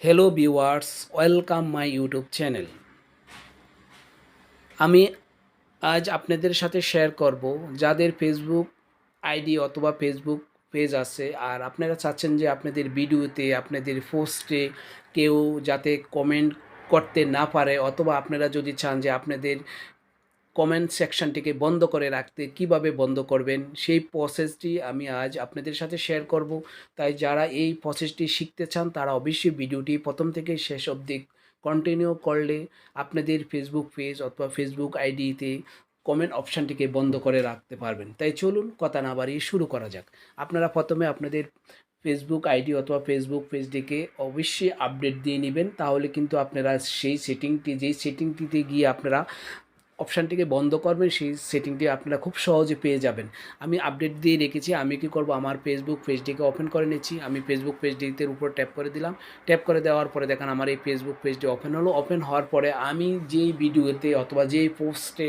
Hello viewers, welcome my YouTube channel. আমি আজ আপনাদের সাথে শেয়ার করব যাদের ফেসবুক আইডি অথবা ফেসবুক পেজ আছে আর আপনারা চাচ্ছেন যে আপনাদের ভিডিওতে আপনাদের পোস্টে কেউ যাতে কমেন্ট করতে না পারে, অথবা আপনারা যদি চান যে আপনাদের কমেন্ট সেকশনটিকে বন্ধ করে রাখতে কিভাবে বন্ধ করবেন সেই প্রসেসটি আমি আজ আপনাদের সাথে শেয়ার করব। তাই যারা এই প্রসেসটি শিখতে চান তারা অবশ্যই ভিডিওটি প্রথম থেকে শেষ অবধি কন্টিনিউ করলে আপনাদের ফেসবুক পেজ অথবা ফেসবুক আইডিতে কমেন্ট অপশানটিকে বন্ধ করে রাখতে পারবেন। তাই চলুন কথা না বাড়িয়ে শুরু করা যাক। আপনারা প্রথমে আপনাদের ফেসবুক আইডি অথবা ফেসবুক পেজটিকে অবশ্যই আপডেট দিয়ে নেবেন, তাহলে কিন্তু আপনারা সেই সেটিংটিতে গিয়ে আপনারা অপশানটিকে বন্ধ করবেন, সেই সেটিংটি আপনারা খুব সহজে পেয়ে যাবেন। আমি আপডেট দিয়ে রেখেছি। আমি কি করব, আমার ফেসবুক পেজটিকে ওপেন করে নিচ্ছি। আমি ফেসবুক পেজটিতে উপর ট্যাপ করে দিলাম। ট্যাপ করে দেওয়ার পরে দেখেন আমার এই ফেসবুক পেজটি ওপেন হলো। ওপেন হওয়ার পরে আমি যেই ভিডিওতে অথবা যেই পোস্টে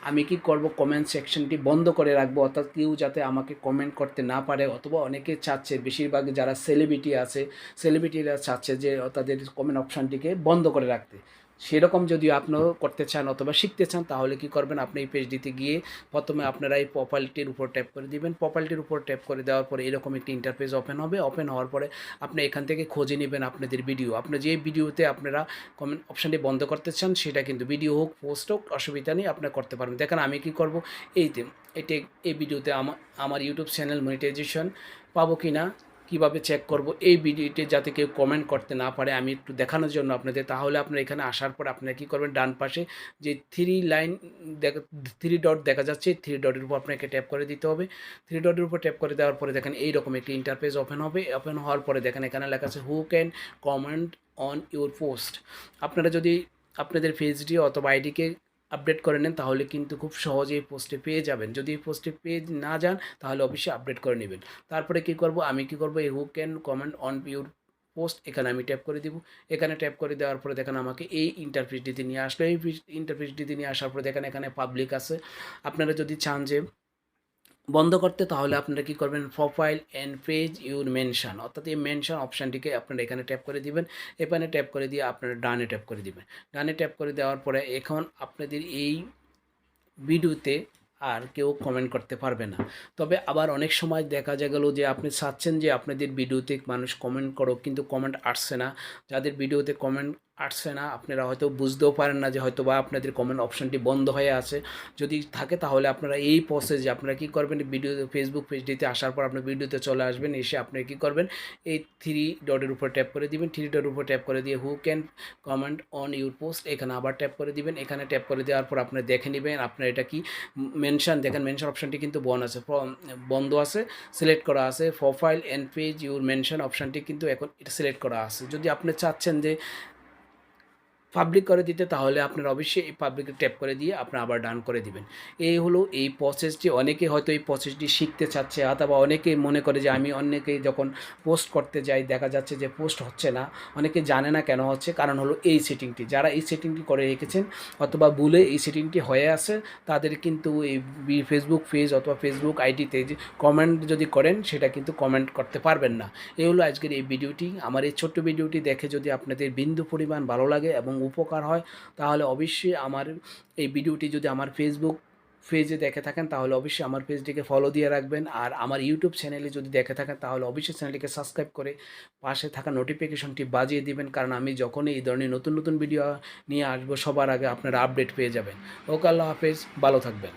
আমি কি করব, কমেন্ট সেকশনটি বন্ধ করে রাখবো, অর্থাৎ কেউ যাতে আমাকে কমেন্ট করতে না পারে। অথবা অনেকে চাচ্ছে, বেশিরভাগ যারা সেলিব্রিটি আছে, সেলিব্রিটিরা চাচ্ছে যে তাদের কমেন্ট অপশানটিকে বন্ধ করে রাখতে। সেরকম যদি আপনিও করতে চান অথবা শিখতে চান, তাহলে কি করবেন, আপনি এই পেজটিতে গিয়ে প্রথমে আপনারা এই প্রোফাইলটির উপর ট্যাপ করে দিবেন। প্রোফাইলটির উপর ট্যাপ করে দেওয়ার পরে এরকম একটি ইন্টারফেস ওপেন হবে। ওপেন হওয়ার পরে আপনি এখান থেকে খুঁজে নেবেন আপনাদের ভিডিও। আপনি যে ভিডিওতে আপনারা কমেন্ট অপশানটি বন্ধ করতে চান, সেটা কিন্তু ভিডিও হোক পোস্ট হোক অসুবিধা নেই, আপনি করতে পারবেন। দেখেন আমি কি করব, এই ভিডিওতে আমার ইউটিউব চ্যানেল মনিটাইজেশন পাবো কি না, কীভাবে চেক করব এই ভিডিওতে যাতে কেউ কমেন্ট করতে না পারে, আমি একটু দেখানোর জন্য আপনাদের। তাহলে আপনারা এখানে আসার পর আপনারা কী করবেন, ডান পাশে যে থ্রি ডট দেখা যাচ্ছে, থ্রি ডটের উপর আপনাকে ট্যাপ করে দিতে হবে। থ্রি ডটের উপর ট্যাপ করে দেওয়ার পরে দেখেন এইরকম একটি ইন্টারফেস ওপেন হবে। ওপেন হওয়ার পরে দেখেন এখানে লেখা আছে who can comment on your post. আপনারা যদি আপনাদের পেজটি অথবা আইডিকে আপডেট করে নেন, তাহলে কিন্তু খুব সহজেই পোস্টে পেয়ে যাবেন। যদি এই পোস্টে পেয়ে না যান, তাহলে অবশ্যই আপডেট করে নেবেন। তারপরে কি করব, আমি কি করব, এই who can comment on your post এখানে আমি ট্যাপ করে দিব। এখানে ট্যাপ করে দেওয়ার পরে দেখেন আমাকে এই ইন্টারফেসটিতে নিয়ে আসলো। এই ইন্টারফেসটিতে নিয়ে আসার পরে দেখেন এখানে পাবলিক আছে। আপনারা যদি চান যে বন্ধ করতে, তাহলে আপনারা কী করবেন, profile and page your mention, অর্থাৎ এই মেনশন অপশানটিকে আপনারা এখানে ট্যাপ করে দিবেন। এখানে ট্যাপ করে দিয়ে আপনারা ডানে ট্যাপ করে দিবেন। ডানে ট্যাপ করে দেওয়ার পরে এখন আপনাদের এই ভিডিওতে আর কেউ কমেন্ট করতে পারবে না। তবে আবার অনেক সময় দেখা গেল যে আপনি চাচ্ছেন যে আপনাদের ভিডিওতে মানুষ কমেন্ট করুক, কিন্তু কমেন্ট আসছে না। যাদের ভিডিওতে কমেন্ট আসছে না, আপনারা হয়তো বুঝতেও পারেন না যে হয়তো বা আপনাদের কমেন্ট অপশানটি বন্ধ হয়ে আছে। যদি থাকে তাহলে আপনারা এই প্রসেসে আপনারা কী করবেন, ভিডিও ফেসবুক পেজটিতে আসার পর আপনার ভিডিওতে চলে আসবেন। এসে আপনি কী করবেন, এই থ্রি ডটের উপর ট্যাপ করে দিবেন। থ্রি ডটের উপর ট্যাপ করে দিয়ে who can comment on your post এখানে আবার ট্যাপ করে দিবেন। এখানে ট্যাপ করে দেওয়ার পর আপনি দেখে নেবেন আপনার এটা কি মেনশন। দেখেন মেনশন অপশানটি কিন্তু বন্ধ আছে, সিলেক্ট করা আছে। Profile and page your mention অপশানটি কিন্তু এখন এটা সিলেক্ট করা আছে। যদি আপনি চাচ্ছেন যে পাবলিক করে দিতে, তাহলে আপনারা অবশ্যই এই পাবলিকে ট্যাপ করে দিয়ে আপনারা আবার ডান করে দিবেন। এই হলো এই প্রসেসটি। অনেকে হয়তো এই প্রসেসটি শিখতে চাচ্ছে, অথবা অনেকেই মনে করে যে আমি অনেকেই যখন পোস্ট করতে যাই দেখা যাচ্ছে যে পোস্ট হচ্ছে না। অনেকে জানে না কেন হচ্ছে, কারণ হলো এই সেটিংটি। যারা এই সেটিংটি করে রেখেছেন অথবা ভুলে এই সেটিংটি হয়ে আছে, তাদের কিন্তু এই ফেসবুক পেজ অথবা ফেসবুক আইডিতে যে কমেন্ট যদি করেন, সেটা কিন্তু কমেন্ট করতে পারবেন না। এই হলো আজকের এই ভিডিওটি। আমার এই ছোট্ট ভিডিওটি দেখে যদি আপনাদের বিন্দু পরিমাণ ভালো লাগে এবং উপকার হয়, তাহলে অবশ্যই আমার এই ভিডিওটি যদি আমার ফেসবুক পেজে দেখে থাকেন, তাহলে অবশ্যই আমার পেজটিকে ফলো দিয়ে রাখবেন। আর আমার ইউটিউব চ্যানেলে যদি দেখে থাকেন, তাহলে অবশ্যই চ্যানেলটিকে সাবস্ক্রাইব করে পাশে থাকা নোটিফিকেশনটি বাজিয়ে দিবেন, কারণ আমি যখনই এই ধরনের নতুন নতুন ভিডিও নিয়ে আসবো, সবার আগে আপনারা আপডেট পেয়ে যাবেন। ওকে, আল্লাহ হাফেজ, ভালো থাকবেন।